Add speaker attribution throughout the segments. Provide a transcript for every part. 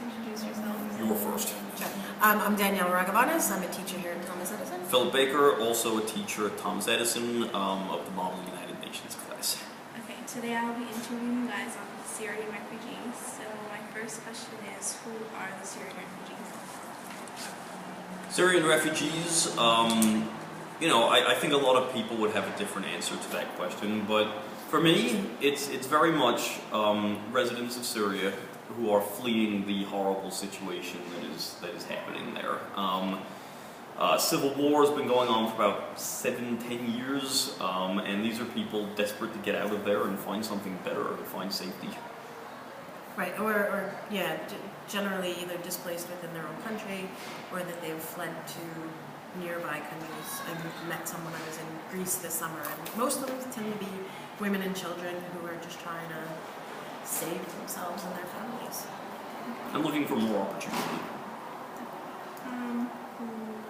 Speaker 1: introduce yourselves?
Speaker 2: You were first.
Speaker 3: Sure. I'm Danielle Ragavanis. I'm a teacher here at Thomas Edison.
Speaker 2: Philip Baker, also a teacher at Thomas Edison of the Model United Nations class.
Speaker 1: Okay, today I'll be interviewing you guys on Syrian refugees. So my first question is, who are the Syrian refugees?
Speaker 2: Syrian refugees, I think a lot of people would have a different answer to that question, but for me, it's very much residents of Syria who are fleeing the horrible situation that is happening there. Civil war has been going on for about 7-10 years, and these are people desperate to get out of there and find something better, and find safety.
Speaker 3: Right, generally either displaced within their own country or that they've fled to nearby countries. I met someone I was in Greece this summer, and most of them tend to be women and children who are just trying to save themselves and their families.
Speaker 2: I'm looking for more opportunity.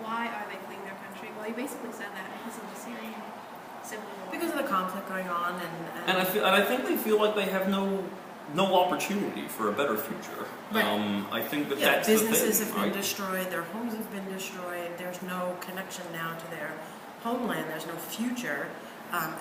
Speaker 1: Why are they fleeing their country? Well, you basically said that because of the Syrian civil war.
Speaker 3: Because of the conflict going on,
Speaker 2: and I think they feel like they have no opportunity for a better future.
Speaker 3: Right.
Speaker 2: I think that's the thing.
Speaker 3: Businesses have been destroyed, their homes have been destroyed, there's no connection now to their homeland, there's no future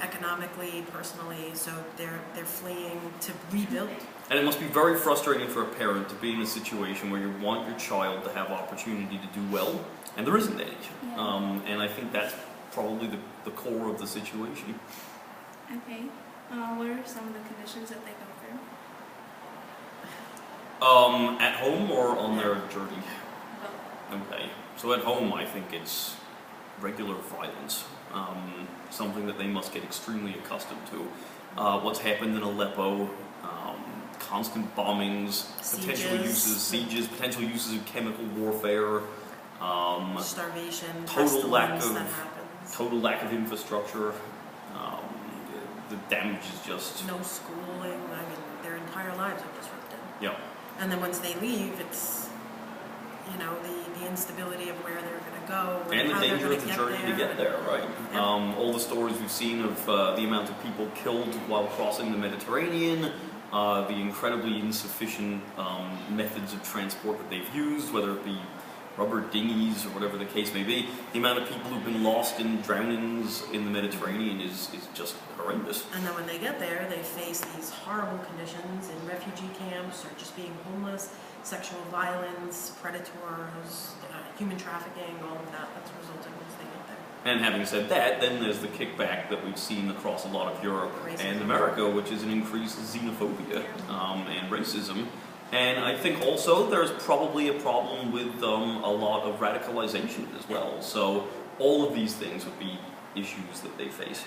Speaker 3: economically, personally, so they're fleeing to rebuild.
Speaker 2: And it must be very frustrating for a parent to be in a situation where you want your child to have opportunity to do well, and there isn't any.
Speaker 1: Yeah.
Speaker 2: And I think that's probably the core of the situation.
Speaker 1: Okay. What are some of the conditions that they go through?
Speaker 2: At home or on their journey?
Speaker 1: Both.
Speaker 2: Okay. So at home, I think it's regular violence, something that they must get extremely accustomed to. What's happened in Aleppo, constant bombings, sieges, potential uses of chemical warfare,
Speaker 3: starvation,
Speaker 2: total lack
Speaker 3: of
Speaker 2: infrastructure. The damage is just
Speaker 3: no schooling. I mean, their entire lives are disrupted.
Speaker 2: Yeah.
Speaker 3: And then once they leave, it's the instability of where they're going to go
Speaker 2: and the
Speaker 3: how
Speaker 2: danger
Speaker 3: they're
Speaker 2: of the journey to get there, right?
Speaker 3: Yep.
Speaker 2: All the stories we've seen of the amount of people killed while crossing the Mediterranean, the incredibly insufficient methods of transport that they've used, whether it be rubber dinghies or whatever the case may be. The amount of people who've been lost in drownings in the Mediterranean is just horrendous.
Speaker 3: And then when they get there, they face these horrible conditions in refugee camps or just being homeless, sexual violence, predators, human trafficking, all of that's resulting once they get there.
Speaker 2: And having said that, then there's the kickback that we've seen across a lot of Europe
Speaker 3: Racism.
Speaker 2: and America, which is an increased xenophobia and racism. And I think also there's probably a problem with a lot of radicalization as well. So all of these things would be issues that they face.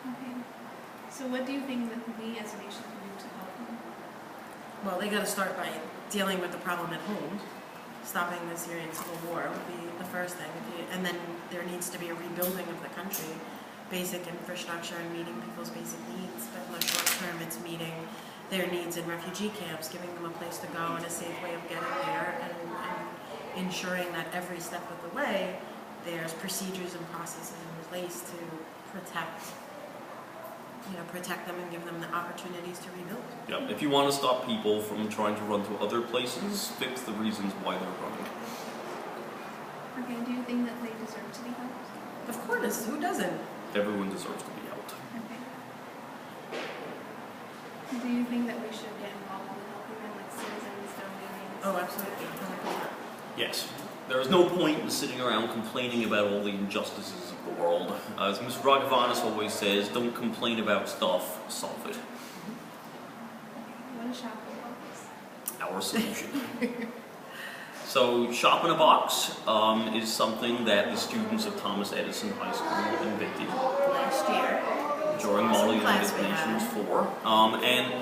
Speaker 1: Okay. So what do you think that we as a nation can do to help them?
Speaker 3: Well, they got to start by dealing with the problem at home. Stopping the Syrian civil war would be the first thing. And then there needs to be a rebuilding of the country, basic infrastructure and meeting people's basic needs. But in the short term, it's meeting their needs in refugee camps, giving them a place to go and a safe way of getting there, and ensuring that every step of the way there's procedures and processes in place to protect them and give them the opportunities to rebuild.
Speaker 2: Yeah, if you want to stop people from trying to run to other places, fix the reasons why they're running.
Speaker 1: Okay, do you think that they deserve to be helped?
Speaker 3: Of course, who doesn't?
Speaker 2: Everyone deserves to be helped.
Speaker 1: Okay. Do you think that we should get involved with helping them, like citizens donating?
Speaker 3: Oh, absolutely. 100%.
Speaker 2: Yes. There is no point in sitting around complaining about all the injustices of the world. As Ms. Ragavanis always says, don't complain about stuff, solve it.
Speaker 1: What is Shop in a Box?
Speaker 2: Our solution. So, Shop in a Box is something that the students of Thomas Edison High School invented
Speaker 3: Last year.
Speaker 2: during Model
Speaker 3: class
Speaker 2: United
Speaker 3: we
Speaker 2: Nations
Speaker 3: had.
Speaker 2: 4. And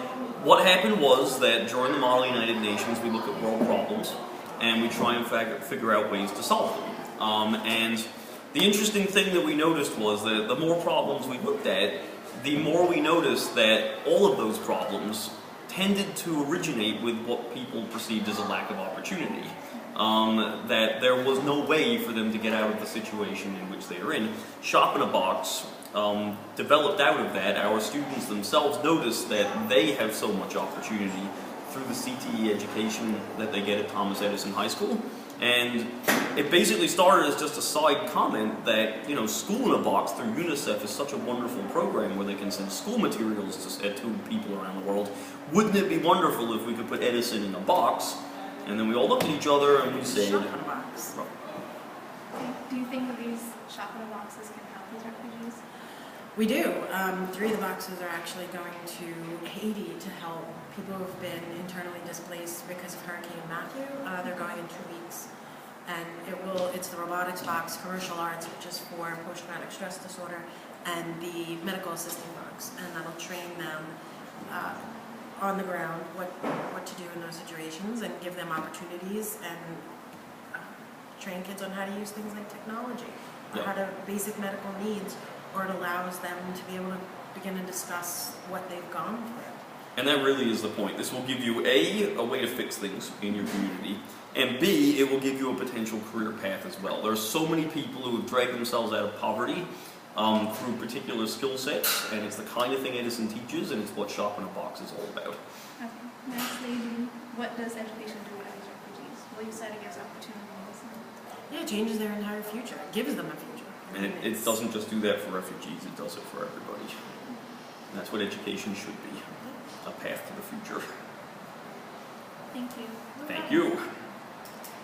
Speaker 2: what happened was that during the Model United Nations, we look at world problems and we try and figure out ways to solve them. And the interesting thing that we noticed was that the more problems we looked at, the more we noticed that all of those problems tended to originate with what people perceived as a lack of opportunity. That there was no way for them to get out of the situation in which they are in. Shop in a Box developed out of that. Our students themselves noticed that they have so much opportunity through the CTE education that they get at Thomas Edison High School. And it basically started as just a side comment that, School in a Box through UNICEF is such a wonderful program where they can send school materials to people around the world. Wouldn't it be wonderful if we could put Edison in a box? And then we all looked at each other and we said,
Speaker 3: Shop in a box.
Speaker 1: Do you think that these shop in a boxes can help these refugees?
Speaker 3: We do. 3 of the boxes are actually going to Haiti to help people who have been internally displaced because of Hurricane Matthew. They're going in 2 weeks. And it's the robotics box, commercial arts, which is for post-traumatic stress disorder, and the medical assisting box. And that'll train them on the ground what to do in those situations and give them opportunities and train kids on how to use things like technology, or how to basic medical needs, or it allows them to be able to begin to discuss what they've gone through.
Speaker 2: And that really is the point. This will give you a way to fix things in your community, and B, it will give you a potential career path as well. There are so many people who have dragged themselves out of poverty through particular skill sets, and it's the kind of thing Edison teaches, and it's what Shop in a Box is all about.
Speaker 1: Okay. Lastly, what does education do with these refugees? Well, you said it gives opportunities.
Speaker 3: Yeah, it changes their entire future. It gives them a future.
Speaker 2: And it doesn't just do that for refugees, it does it for everybody. And that's what education should be, a path to the future.
Speaker 1: Thank you.
Speaker 2: Thank you.